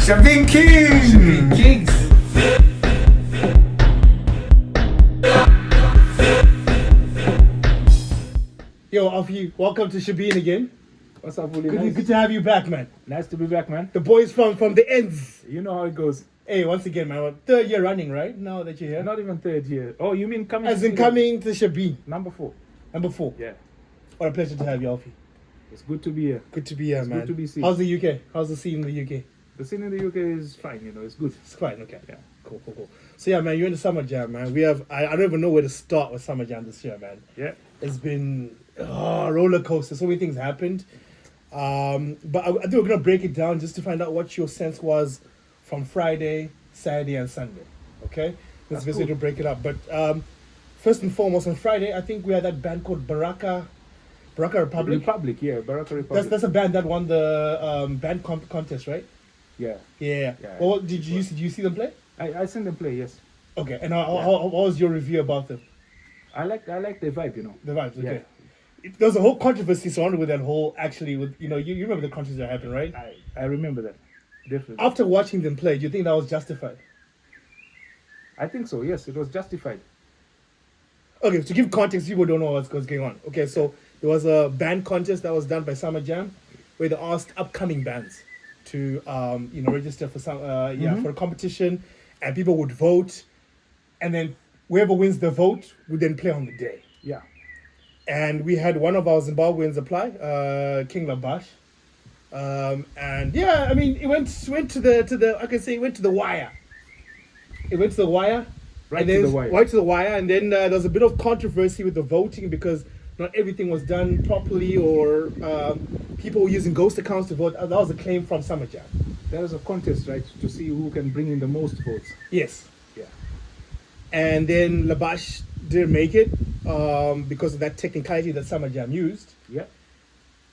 Shebeen Kings! Shebeen Kings! Yo, Alfie, welcome to Shebeen again. What's up, Willie? Good to have you back, man. Nice to be back, man. The boys from the ends. You know how it goes. Hey, once again, man, third year running, right? Now that you're here. Not even third year. Oh, you mean coming? As in coming to Shebeen. Number 4. Number 4. Yeah. What a pleasure to have you, Alfie. It's good to be here. Good to be here, It's man. good to be seen. How's the UK? How's the scene in the UK? The scene in the UK is fine, you know, it's good. It's fine, okay. Yeah. Cool. So yeah, man, you're in the Summerjam, man. We have I don't even know where to start with Summerjam this year, man. Yeah. It's been roller coaster. So many things happened. But I think we're gonna break it down just to find out what your sense was from Friday, Saturday, and Sunday. Okay, that's basically cool. to break it up. But first and foremost, on Friday, I think we had that band called Baraka Republic. Yeah, Baraka Republic. That's a band that won the band contest, right? Yeah. Yeah. Yeah. Well, did you see them play? I seen them play, yes. Okay, and how was your review about them? I like the vibe, you know. The vibes, okay. Yeah. There was a whole controversy surrounded with that whole, actually, with you remember the controversy that happened, right? I remember that. Definitely. After watching them play, do you think that was justified? I think so, yes, it was justified. Okay, to give context, people don't know what's going on. Okay, so there was a band contest that was done by Summerjam, where they asked upcoming bands to register for for a competition, and people would vote, and then whoever wins the vote would then play on the day. Yeah. And we had one of our Zimbabweans apply, King Labash. And yeah, I mean, it went to the wire. It went to the wire. Right to the wire. And then there was a bit of controversy with the voting because not everything was done properly, or people were using ghost accounts to vote. That was a claim from Summerjam. There was a contest, right, to see who can bring in the most votes. Yes. Yeah. And then Labash didn't make it because of that technicality that Summerjam used. Yeah.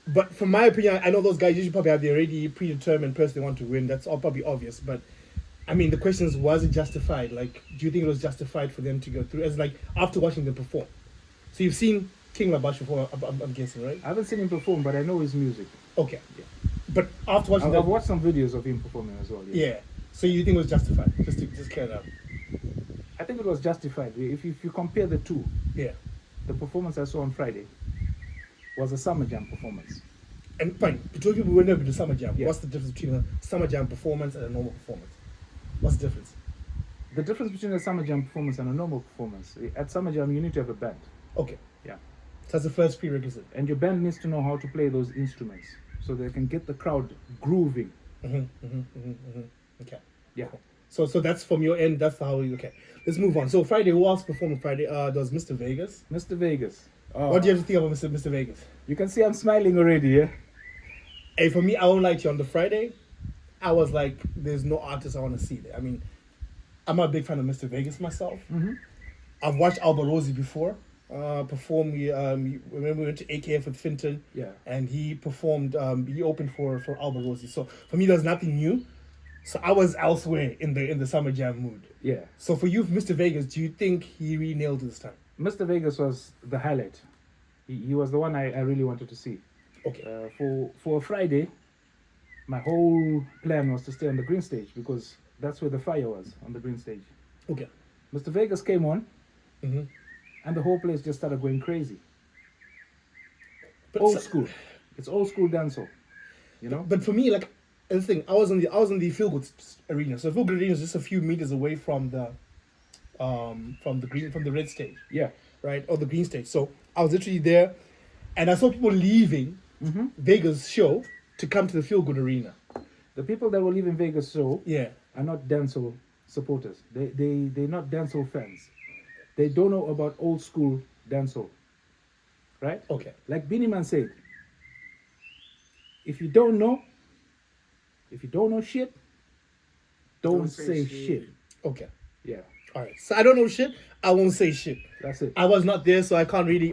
But from my opinion, I know those guys usually probably have the already predetermined person they want to win. That's all probably obvious. But I mean, the question is, was it justified? Like, do you think it was justified for them to go through? As like after watching them perform. So you've seen King Labash before, I'm guessing, right? I haven't seen him perform, but I know his music. Okay. Yeah. But after watching I've watched some videos of him performing as well. yeah. So you think it was justified? Just clear it up. I think it was justified. If you compare the two, Yeah. the performance I saw on Friday was a Summerjam performance. And fine, between people who never do Summerjam, Yeah. what's the difference between a Summerjam performance and a normal performance? What's the difference? The difference between a Summerjam performance and a normal performance, at Summerjam you need to have a band. Okay. Yeah. So that's the first prerequisite. And your band needs to know how to play those instruments so they can get the crowd grooving. Okay. Yeah. So that's from your end. That's how you. Okay. Let's move on. So Friday, who else performed on Friday? There was Mr. Vegas. Mr. Vegas. What do you have to think about Mr. Vegas? You can see I'm smiling already, yeah? Hey, for me, I won't lie to you. On the Friday, I was like, "There's no artist I want to see there." I mean, I'm not a big fan of Mr. Vegas myself. Mm-hmm. I've watched Alba Rosie before perform. When we went to AKF with Finton, Yeah. and he performed. He opened for Alba Rosie. So for me, there's nothing new. So I was elsewhere in the Summerjam mood. Yeah. So for you, Mr. Vegas, do you think he really nailed it this time? Mr. Vegas was the highlight. He was the one I really wanted to see. Okay. For a Friday, my whole plan was to stay on the green stage because that's where the fire was, on the green stage. Okay. Mr. Vegas came on, Mm-hmm. and the whole place just started going crazy. But Old school. It's old school dancehall. You know? But for me, like, the thing, I was in the Feel Good arena. So Feel Good arena is just a few meters away from the red stage, Yeah. right, or the green stage. So I was literally there, and I saw people leaving Vegas show to come to the Feel Good arena. The people that were leaving Vegas show Yeah. are not dancehall supporters. They're not dancehall fans. They don't know about old school dancehall. Right? Okay. Like Beenie Man said, if you don't know shit, don't say shit. Okay. Yeah, All right. So I don't know shit. I won't say shit. that's it. I was not there, so I can't really,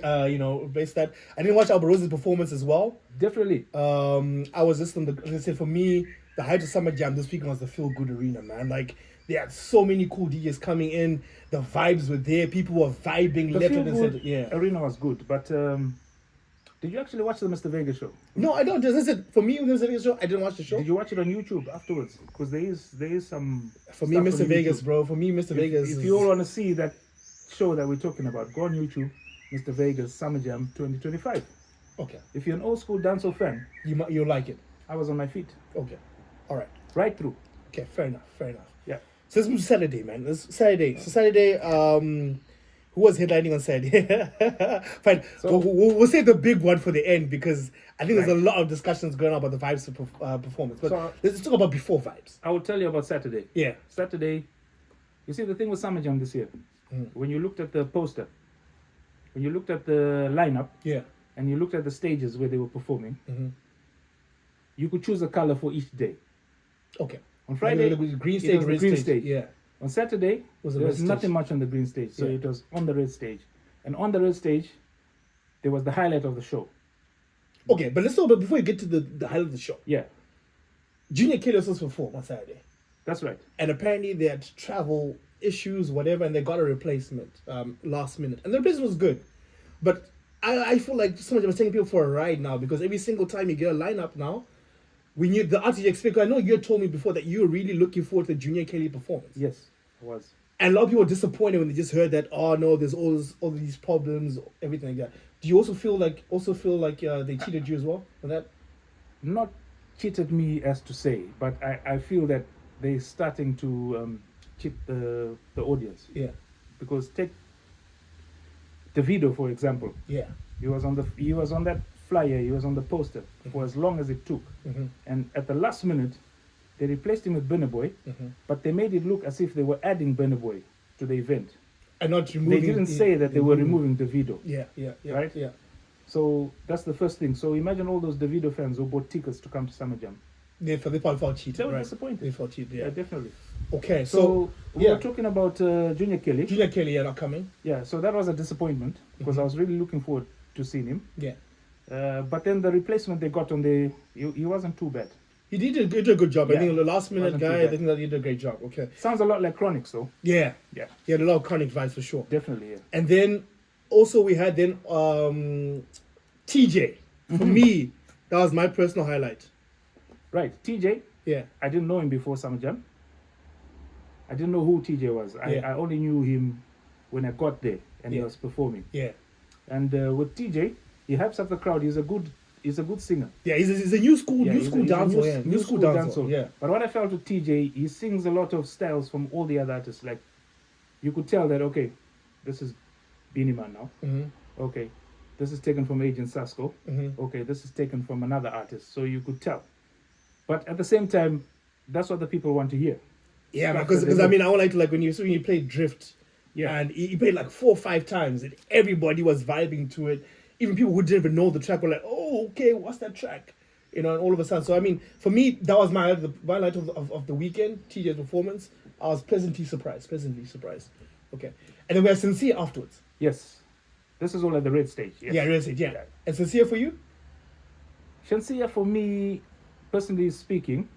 base that. I didn't watch Alba Rosie's performance as well. Definitely. I was just like I said, for me, the height of Summerjam this weekend was the Feel Good Arena, man. Like, they had so many cool DJs coming in. The vibes were there. People were vibing The left Feel and Good center. Yeah. arena was good, but Did you actually watch the Mr. Vegas show? No, I don't. As I said, for me, Mr. Vegas show, I didn't watch the show. Did you watch it on YouTube afterwards? Because there is some. For me, stuff Mr. on Vegas, YouTube. bro. For me, Mr. Vegas. If you all want to see that show that we're talking about, go on YouTube, Mr. Vegas Summerjam 2025. Okay. If you're an old school dancehall fan, You'll like it. I was on my feet Okay. All right. right through. Okay. Fair enough. Fair enough. Yeah. So let's move to Saturday, man. It's Saturday. So Saturday, who was headlining on Saturday? Fine. So- We'll save the big one for the end because I think there's Right. a lot of discussions going on about the Vybz performance. But So- let's talk about before Vybz. I will tell you about Saturday. Yeah. Saturday, you see the thing with Summerjam this year, when you looked at the poster, when you looked at the lineup, Yeah. and you looked at the stages where they were performing, Mm-hmm. you could choose a color for each day. Okay. On Friday, Like the green it stage, was the red green stage. stage. Yeah. On Saturday, Was the there red was stage. nothing much on the green stage, so Yeah. it was on the red stage. And on the red stage, there was the highlight of the show. Okay, but let's talk about before you get to the highlight of the show. Yeah, Junior Kelly was supposed to perform on Saturday, that's right. and apparently they had travel issues, whatever, and they got a replacement last minute, and the replacement was good. But I feel like someone was taking people for a ride now because every single time you get a lineup now, we knew the artist you expect. I know you had told me before that you were really looking forward to the Junior Kelly performance. Yes, I was. And a lot of people were disappointed when they just heard that, oh no, there's all these problems, everything like that. Do you also feel like they cheated you as well on that? Not cheated me as to say, but I feel that they're starting to cheat the audience. Yeah, Because take Davido, for example. yeah. He was on that flyer, he was on the poster for as long as it took. Mm-hmm. And at the last minute, they replaced him with Burna Boy, Mm-hmm. but they made it look as if they were adding Burna Boy to the event. And not removing. They didn't say that they were removing Davido. Yeah, Right? Yeah. So that's the first thing. So imagine all those Davido fans who bought tickets to come to Summerjam. They probably felt cheated. They were right? disappointed. They felt cheated. Yeah, Yeah. definitely. Okay, So so we yeah, were talking about Junior Kelly. Junior Kelly, yeah, not coming. Yeah, so that was a disappointment because I was really looking forward to seeing him. Yeah, But then the replacement they got he wasn't too bad. he did a good job. I Yeah. think the last minute Wasn't too guy, I bad. think that he did a great job. Okay. Sounds a lot like Chronics though. Yeah, Yeah, he had a lot of chronic vibes for sure. definitely. Yeah. And then also we had TJ. For me, that was my personal highlight. Right, TJ. Yeah, I didn't know him before Summerjam. I didn't know who TJ was. Yeah. I only knew him when I got there and he Yeah. was performing. yeah, And with TJ, he hypes up the crowd. He's a good singer. yeah. He's a new school, Yeah, new he's school a dancer. Yeah, new school dancer. Yeah, But what I felt with TJ, he sings a lot of styles from all the other artists. Like, you could tell that, okay, this is Beenie Man now. mm-hmm. Okay, this is taken from Agent Sasko. Mm-hmm. Okay, this is taken from another artist. So you could tell. But at the same time, that's what the people want to hear. Yeah, Stuff because that they I know. mean, I would like to when you played Drift. Yeah. And he played like 4 or 5 times, and everybody was vibing to it. Even people who didn't even know the track were like, "Oh, okay, what's that track?" You know, and all of a sudden. So I mean, for me, that was my highlight of the weekend. TJ's performance. I was pleasantly surprised. Okay, and then we had Sincere afterwards. Yes. This is all at the red stage. Yes. Yeah, really, yeah. And Sincere for you? Shansia, for me, personally speaking,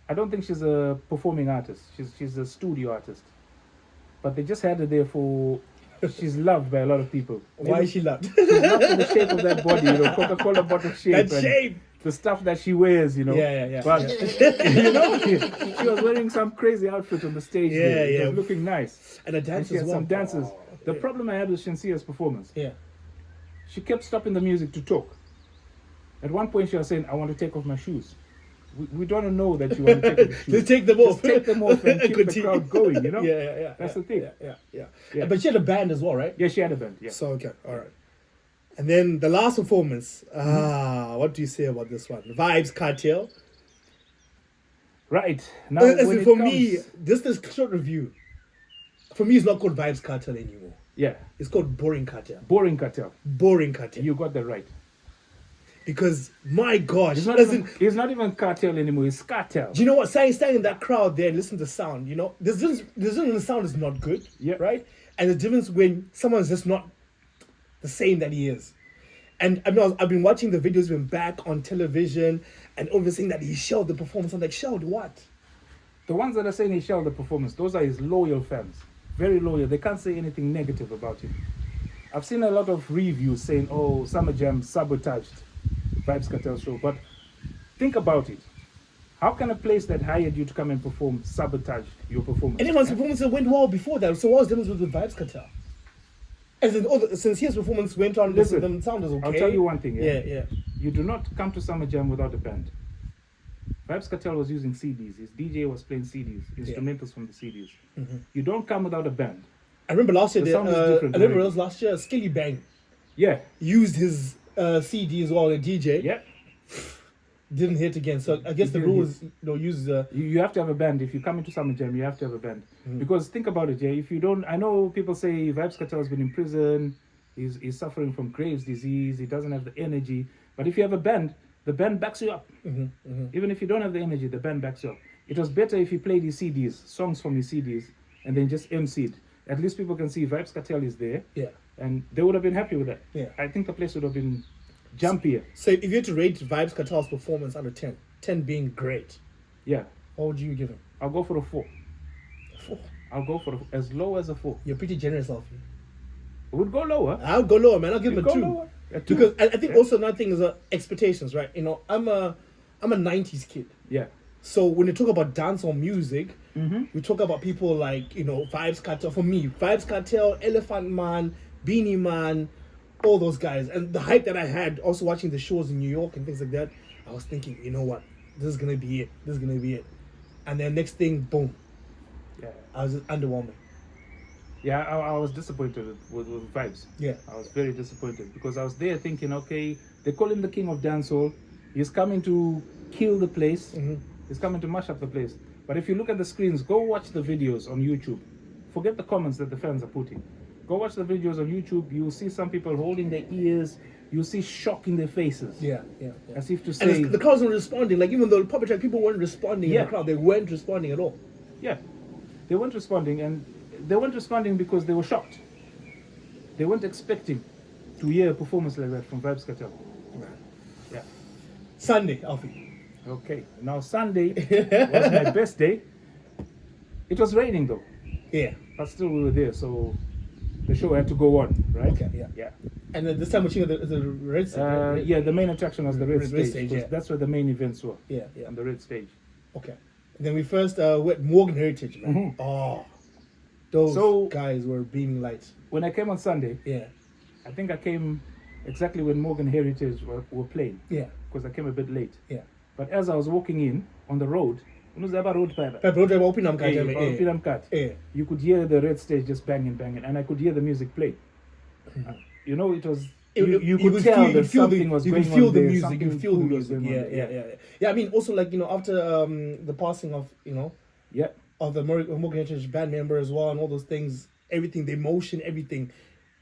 I don't think she's a performing artist. She's a studio artist. But they just had her there for. She's loved by a lot of people. Why is she loved? She's loved for the shape of that body, Coca-Cola bottle shape. That and shape. The stuff that she wears, Yeah. But she was wearing some crazy outfit on the stage. Yeah, there. It yeah. was looking nice. And the And dance she as had well. some dances. Oh, The yeah. problem I had with Shansia's performance, Yeah. she kept stopping the music to talk. At one point, she was saying, "I want to take off my shoes." We don't know that you want to take off your shoes. Just take them off. Just take them off and keep the Continue. crowd going, Yeah. That's the thing. Yeah. But she had a band as well, right? Yeah, she had a band, yeah. So okay, all right. And then the last performance. What do you say about this one? Vybz Kartel. Right. Now, Listen, when it for comes, me, this is short review. For me, it's not called Vybz Kartel anymore. Yeah, It's called Boring Kartel. boring cartel. Boring Kartel. You got that right. Because my gosh, It's not even cartel anymore, it's cartel. do you know what? Standing in that crowd there and listen to the sound, there's difference when the sound is not good, Yeah. right? And the difference when someone's just not the same that he is. And I mean, I've been watching the videos when back on television, and all of a sudden that he shelled the performance. I'm like, shelled what? The ones that are saying he shelled the performance, those are his loyal fans. Very loyal. They can't say anything negative about him. I've seen a lot of reviews saying, "Oh, Summerjam sabotaged Vybz Kartel show," but think about it. How can a place that hired you to come and perform sabotage your performance? Anyone's performance went well before that. So what was the difference with the Vybz Kartel? As in, since his performance went on, Listen, the sound was okay. I'll tell you one thing. Yeah. You do not come to Summerjam without a band. Vybz Kartel was using CDs. His DJ was playing CDs, instrumentals from the CDs. Mm-hmm. You don't come without a band. I remember last year. The sound is different, I remember right? it was last year. Skilly Bang Yeah, used his CD as well. A DJ yeah. didn't hit again. So I guess It the didn't rule hit. is use. You have to have a band. If you come into Summerjam, you have to have a band. Because think about it, yeah. If you don't, I know people say Vybz Kartel has been in prison. He's suffering from Graves' disease. He doesn't have the energy. But if you have a band, the band backs you up. Even if you don't have the energy, the band backs you up. It was better if he played his CDs, songs from his CDs, and then just MC'd. At least people can see Vybz Kartel is there. Yeah. And they would have been happy with that. Yeah. I think the place would have been jumpier. So if you had to rate Vybz Kartel's performance out of 10, 10 being great, Yeah. what would you give him? I'll go for a 4. 4. I'll go for as low as a 4. You're pretty generous, Alfie. It would go lower. I'll go lower, man. I'll give him It'd a go 2. lower. A 2. Because I think Yeah. also another thing is expectations, right? You know, I'm a 90s kid. Yeah. So when you talk about dancehall music, Mm-hmm. we talk about people like, you know, Vybz Kartel. For me, Vybz Kartel, Elephant Man, Beenie Man, all those guys. And the hype that I had also watching the shows in New York and things like that, I was thinking, you know what? This is going to be it. This is going to be it. And then next thing, boom. Yeah. I was just underwhelming. Yeah, I was disappointed with Vybz. Yeah. I was very disappointed because I was there thinking, okay, they call him the King of Dancehall. He's coming to kill the place. Mm-hmm. He's coming to mash up the place. But if you look at the screens, go watch the videos on YouTube. Forget the comments that the fans are putting. Go watch the videos on YouTube. You'll see some people holding their ears. You'll see shock in their faces. Yeah. As if to And say, the crowds weren't responding. Like, even though the puppet track, people weren't responding in Yeah. the crowd. They weren't responding at all. yeah, they weren't responding. And they weren't responding because they were shocked. They weren't expecting to hear a performance like that from Vybz Kartel. Yeah. Sunday, Alfie. Okay. Now Sunday was my best day. It was raining though, Yeah. but still we were there, so the show had to go on, right? Okay, yeah. Yeah. And then this time we're seeing the red stage. right? Yeah, the main attraction was the red stage. stage, because yeah. That's where the main events were. Yeah. On the red stage. Okay. And then we first went Morgan Heritage, man. Mhm. Oh, those So- guys were beaming lights. When I came on Sunday, Yeah. I think I came exactly when Morgan Heritage were playing, Yeah. because I came a bit late. Yeah. But as I was walking in on the road, road Pepper Road open up, yeah, you could hear the red stage just banging, and I could hear the music play. You know, it was you could tell that something was going on. You could feel the there, music. something You could feel the cool was music. going on Yeah. there. Yeah. I mean, also, like, you know, after the passing of, you know, Yeah. of the Morgan Heritage band member as well, and all those things, everything, the emotion, everything.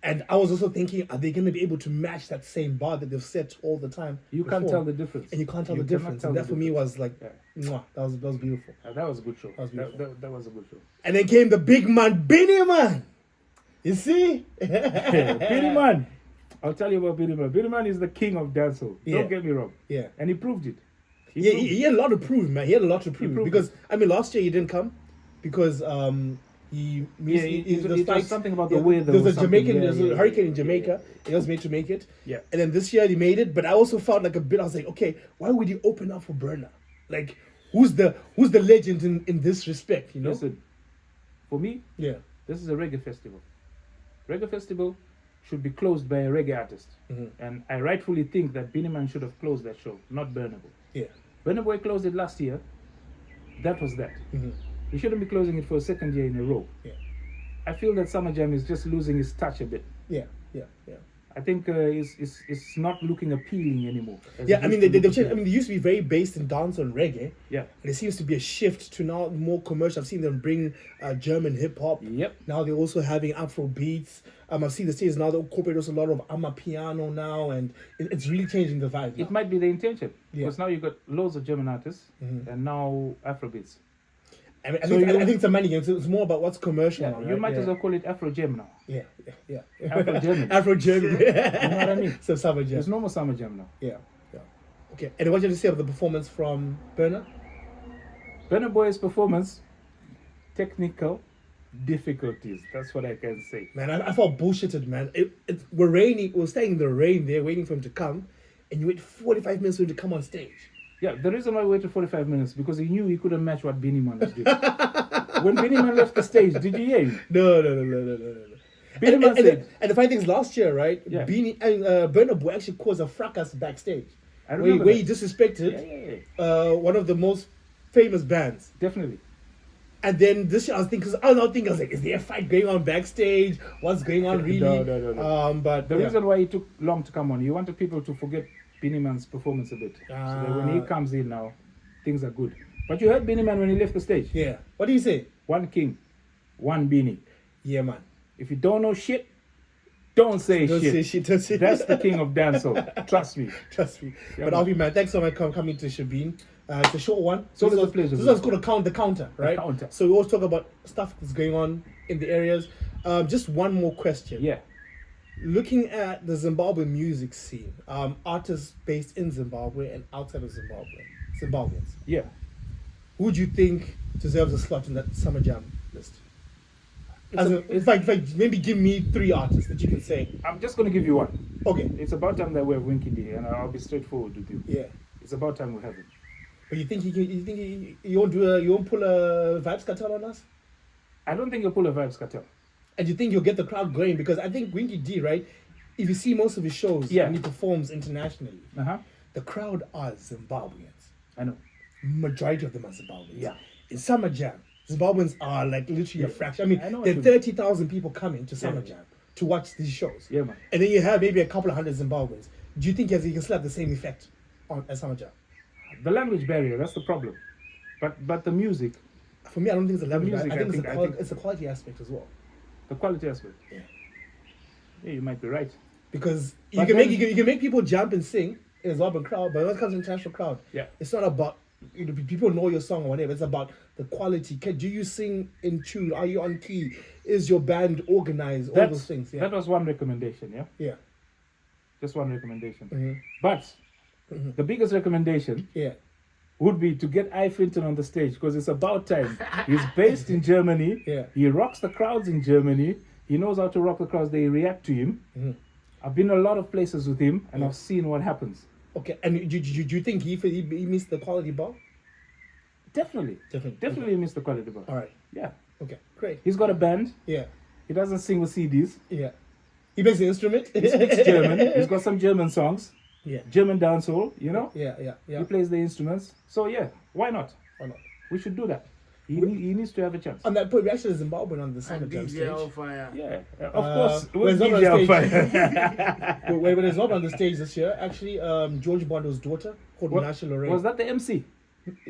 And I was also thinking, are they going to be able to match that same bar that they've set all the time? You can't before? tell the difference. And you can't tell the cannot difference. tell And the that for me difference. was like, Yeah. mwah, that was beautiful. That was a good show. was beautiful. That was a good show. And then came the big man, Beenie Man. You see? Beenie Man. I'll tell you about Beenie Man. Beenie Man is the king of dancehall. Yeah. Don't get me wrong. Yeah. And he proved it. Yeah, proved he had a lot to prove, man. He had a lot to prove. proved Because, I mean, last year he didn't come because he it was something about the weather There or was a something. Jamaican, Yeah, there was a yeah, hurricane in yeah, Jamaica. He was made to make it. Yeah. And then this year he made it, but I also felt like a bit. I was like, okay, why would he open up for Burner? Like, who's the legend in this respect? You know? Listen, for me, Yeah. this is a reggae festival. Reggae festival should be closed by a reggae artist. Mhm. And I rightfully think that Beenie Man should have closed that show, not Burna Boy. Yeah. Burna Boy closed it last year. That was that. Mhm. He shouldn't be closing it for a second year in a row. Yeah. I feel that Summerjam is just losing its touch a bit. Yeah. I think it's not looking appealing anymore. as Yeah, it I mean, used to they've look changed. I appealing. mean, they used to be very based in dance and reggae. Yeah. And it seems to be a shift to now more commercial. I've seen them bring German hip hop. Yep. Now they're also having Afro beats. I've seen the stages now. They incorporate also a lot of Amapiano now, and it's really changing the vibe. It might be the intention. Yeah. Because now you've got loads of German artists Mhm. and now Afrobeats. I mean, I So think you- it's a money game. So it's more about what's commercial. Yeah, now, you right? might yeah. as well call it Afro Jam now. Yeah. Afro-German. Afro-German. You know what I mean? So Summerjam. There's no more Summer Jam now. Yeah. Okay. And what did you say about the performance from Burner? Burna Boy's performance, technical, difficulties. That's what I can say. Man, I felt bullshitted, man. We're raining. We're staying in the rain there, waiting for him to come, and you wait 45 minutes for him to come on stage. Yeah, the reason why we waited 45 minutes because he knew he couldn't match what Beenie Man was doing. When Beenie Man left the stage, did you hear him? No. Beenie Man said, And the funny thing is, last year, right? Yeah. Beenie and Burna Boy actually caused a fracas backstage. I remember Where that. he disrespected Yeah. one of the most famous bands. Definitely. And then this year, I was like, is there a fight going on backstage? What's going on really? No. But The reason why he took long to come on, he wanted people to forget Beenie Man's performance a bit. So that when he comes in now, things are good. But you heard Beenie Man when he left the stage. Yeah. What do you say? One king, one Beenie. Yeah, man. If you don't know shit, don't say Don't shit. say shit. Don't say That's the king of dancehall. Trust me. Trust me. Yeah, But man. Alfie, man, thanks so much for coming to Shebeen. It's a short one. It's always a pleasure. This one's called the counter, right? Counter. So we always talk about stuff that's going on in the areas. Just one more question. Yeah. Looking at the Zimbabwe music scene, artists based in Zimbabwe and outside of Zimbabweans, Yeah. who would you think deserves a slot in that Summerjam list? In fact, maybe give me 3 artists that you can say. I'm just going to give you one. Okay. It's about time that we have Winky D, and I'll be straightforward with you. Yeah. It's about time we have him. But you think you won't pull a Vybz Kartel on us? I don't think you'll pull a Vybz Kartel. And you think you'll get the crowd going? Because I think Winky D, right? If you see most of his shows Yeah. when he performs internationally, Uh-huh. the crowd are Zimbabweans. I know. Majority of them are Zimbabweans. Yeah. In Summerjam, Zimbabweans are like literally a fraction. I mean, I know what there you are mean. 30,000 people coming to Summerjam to watch these shows. Yeah, man. And then you have maybe a couple of hundred Zimbabweans. Do you think he can still have the same effect at Summerjam? The language barrier, that's the problem. But the music, For me, I don't think it's a language. music, I think, I think- it's a quality aspect as well. the quality aspect. Yeah. Yeah, you might be right. Because you But can then- you can make people jump and sing in a Zimbabwean crowd, but when it comes to international crowd, Yeah. it's not about people know your song or whatever. It's about the quality. Do you sing in tune? Are you on key? Is your band organized? All those things. Yeah. That was one recommendation, yeah? Yeah. Just one recommendation. Mhm. But the biggest recommendation Yeah. would be to get Unfiltered on the stage because it's about time. He's based in Germany. Yeah. He rocks the crowds in Germany. He knows how to rock the crowds. They react to him. Mhm. I've been a lot of places with him and Yeah. I've seen what happens. Okay. And do you think he missed the quality bar? Definitely. Definitely. He missed the quality bar. All right. Yeah. Okay. Great. He's got a band. Yeah. He doesn't sing with CDs. Yeah. He plays the instrument. He speaks German. He's got some German songs. Yeah. German dancehall, you know? Yeah. He plays the instruments. So yeah, why not? Or not? We should do that. He needs to have a chance. On that point, we actually Zimbabwean on the Summerjam DJ stage. Alfire. Yeah, of course. when With it's not DJ on Alfire. When it's not on the stage this year, actually, George Bondo's daughter called Nasha Lorraine. Was that the MC?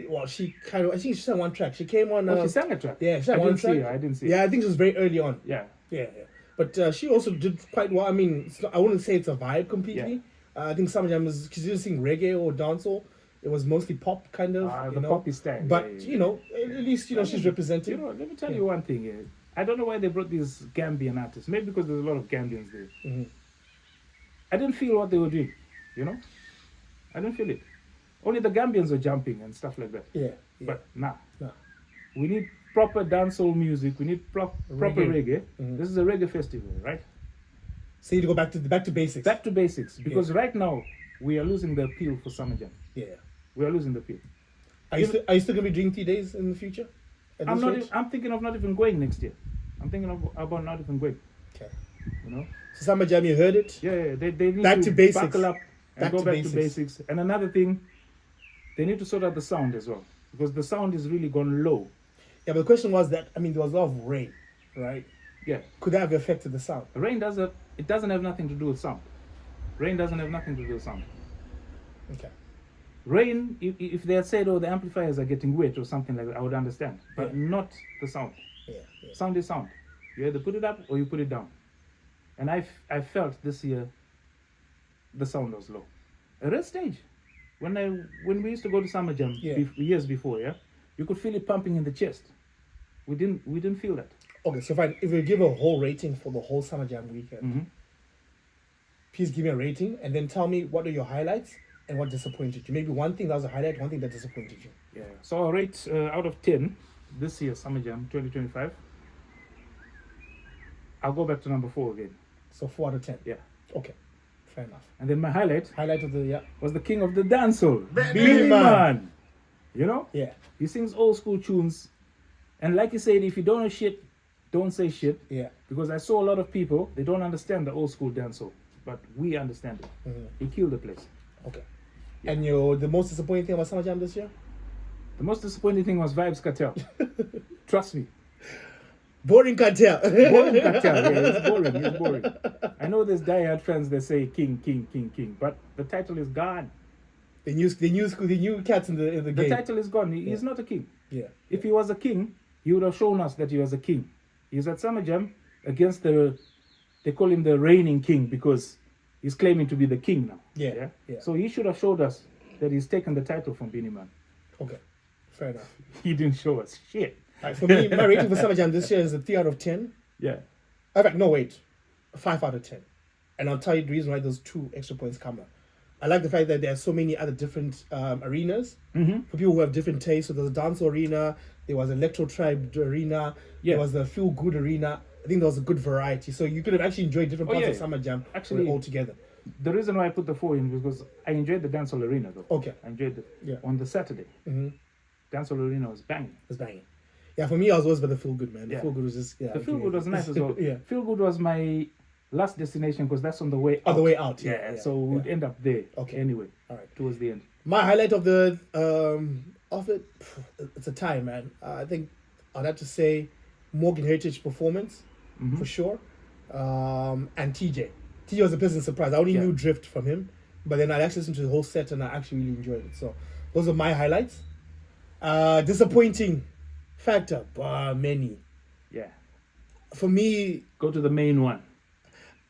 Well, she kind of. I think she sang one track. She came on. She sang a track. Yeah, she sang I one didn't track. see her. I didn't see her. Yeah, I think it was very early on. Yeah. Yeah. But she also did quite well. I mean, I wouldn't say it's a vibe completely. I think Summerjam is she didn't sing reggae or dancehall. It was mostly pop kind of. The poppy style. But yeah. you know, at least she's represented. You know, let me tell you one thing. I don't know why they brought these Gambian artists. Maybe because there's a lot of Gambians there. Mhm. I didn't feel what they were doing. You know, I didn't feel it. Only the Gambians were jumping and stuff like that. Yeah. But nah. Nah. We need proper dancehall music. We need proper reggae. Mhm. This is a reggae festival, right? So you need to go back to basics. Back to basics. Because right now we are losing the appeal for Summerjam. Yeah. We are losing the appeal. Are you still gonna be doing 3 days in the future? At I'm this not. rate? I'm thinking of not even going next year. I'm thinking about not even going. Okay. You know. So Summerjam, you heard it. Yeah. They need Back to basics. buckle up and Back go to back basics. to basics. And another thing, they need to sort out the sound as well because the sound is really gone low. Yeah, but the question was that there was a lot of rain, right? Yeah. Could that have affected the sound? Rain doesn't. It doesn't have nothing to do with sound. Rain doesn't have nothing to do with sound. Okay. Rain, if they had said, "Oh, the amplifiers are getting wet" or something like that, I would understand. But not the sound. Yeah. Sound is sound. You either put it up or you put it down. And I felt this year the sound was low. A red stage. When we used to go to Summerjam years before, you could feel it pumping in the chest. We didn't feel that. Okay, so fine. If we give a whole rating for the whole Summerjam weekend, Mm-hmm. please give me a rating and then tell me what are your highlights and what disappointed you. Maybe one thing that was a highlight, one thing that disappointed you. Yeah. So I'll rate out of 10 this year Summerjam 2025. I'll go back to number 4 again. So 4 out of 10. Yeah. Okay, fair enough. And then my highlight Highlight of the was the king of the dancehall, Beenie Man. You know, Yeah. he sings old school tunes, and like you said, if you don't know shit, don't say shit. Yeah. Because I saw a lot of people, they don't understand the old school dancehall, but we understand it. He killed the place. Okay. Yeah. And the most disappointing thing about Summerjam this year? The most disappointing thing was Vybz Kartel. Trust me. Boring Kartel. Boring Kartel. Yeah, it's boring. It's boring. I know there's diehard fans that say king, king, king, king, but the title is gone. The new cats in the game. The title is gone. He's not a king. Yeah. If he was a king, he would have shown us that he was a king. He's at Summerjam against they call him the reigning king because he's claiming to be the king now. Yeah. So he should have showed us that he's taken the title from Beenie Man. Okay, fair enough. He didn't show us shit. Right, for me, my rating for Summerjam this year is a 3 out of 10. Yeah. In fact, no, wait. 5 out of 10. And I'll tell you the reason why those 2 extra points come up. I like the fact that there are so many other different arenas for people who have different tastes. So there's a dance arena, there was an electro tribe arena, there was the feel good arena. I think there was a good variety. So you could have actually enjoyed different parts of Summerjam actually all together. The reason why I put the 4 in because I enjoyed the dancehall arena though. Okay. I enjoyed it. Yeah. On the Saturday. Dancehall arena was banging. It was banging. Yeah, for me, I was always by the feel good, man. The Yeah. feel good was just, The feel good was nice as well. Yeah. Feel good was my last destination because that's on the way out. On the way out, So we'd end up there. Okay. Anyway. All right. Towards the end. My highlight of the of it, it's a tie, man. I think I'd have to say Morgan Heritage performance for sure, and TJ. TJ was a pleasant surprise. I only knew Drift from him, but then I actually listened to the whole set and I actually really enjoyed it. So those are my highlights. Disappointing factor, many. Yeah. For me, Go to the main one.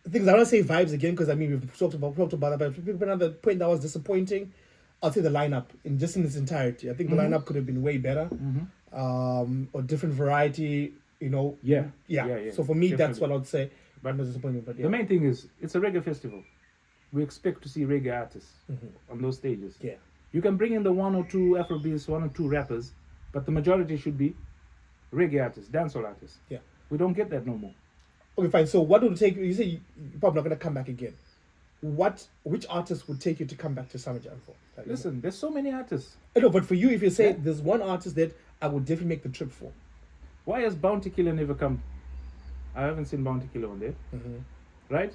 things I don't say vibes again because I mean we've talked about that, but another point that was disappointing, I'll say the lineup in its entirety. I think the lineup could have been way better, or different variety. You know. Yeah. So for me, Definitely. that's what I'd say. But disappointing. But The main thing is it's a reggae festival. We expect to see reggae artists on those stages. Yeah. You can bring in the 1 or 2 Afrobeats, 1 or 2 rappers, but the majority should be reggae artists, dancehall artists. Yeah. We don't get that no more. Okay, fine. So what would it take? You say you're probably not going to come back again. Which artist would take you to come back to Summerjam for? Like, Listen, there's so many artists. I know, but for you, if you say there's one artist that I would definitely make the trip for. Why has Bounty Killer never come? I haven't seen Bounty Killer on there. Right?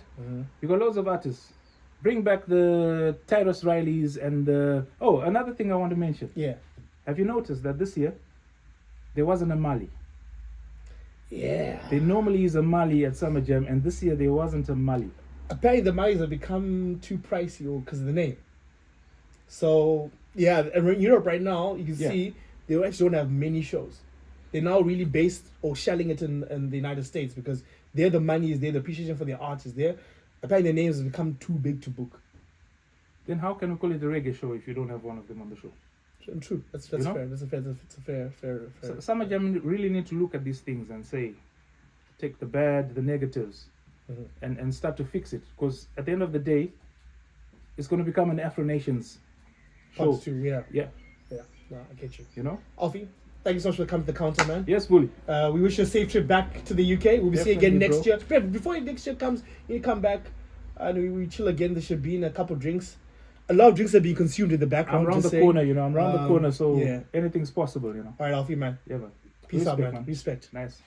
You got loads of artists. Bring back the Tyrus Rileys and the... Oh, another thing I want to mention. Yeah. Have you noticed that this year, there wasn't a Mali? Yeah. There normally is a Mali at Summerjam, and this year there wasn't a Mali. Apparently the Malis have become too pricey because of the name. So, yeah, and in Europe right now, you can see they actually don't have many shows. They're now really based or shelling it in the United States because they're the money, they're the appreciation for their artists. Apparently their names have become too big to book. Then how can we call it a reggae show if you don't have one of them on the show? True. That's You know? fair. That's a fair. So Summerjam really need to look at these things and say, take the bad, the negatives, and start to fix it. Because at the end of the day, it's going to become an Afro Nations show. Part 2, yeah. Yeah. No, I get you. You know? Alfie, thank you so much for coming to the counter, man. Yes, Bully. We wish you a safe trip back to the UK. We'll be seeing you again Definitely, next year. But before next year comes, you come back and we chill again. There should be a couple of drinks. A lot of drinks are being consumed in the background. I'm around the corner, you know. I'm around the corner, so anything's possible, you know. All right, Alfie, man. Yeah, man. Peace out, Respect, man. Respect. Nice.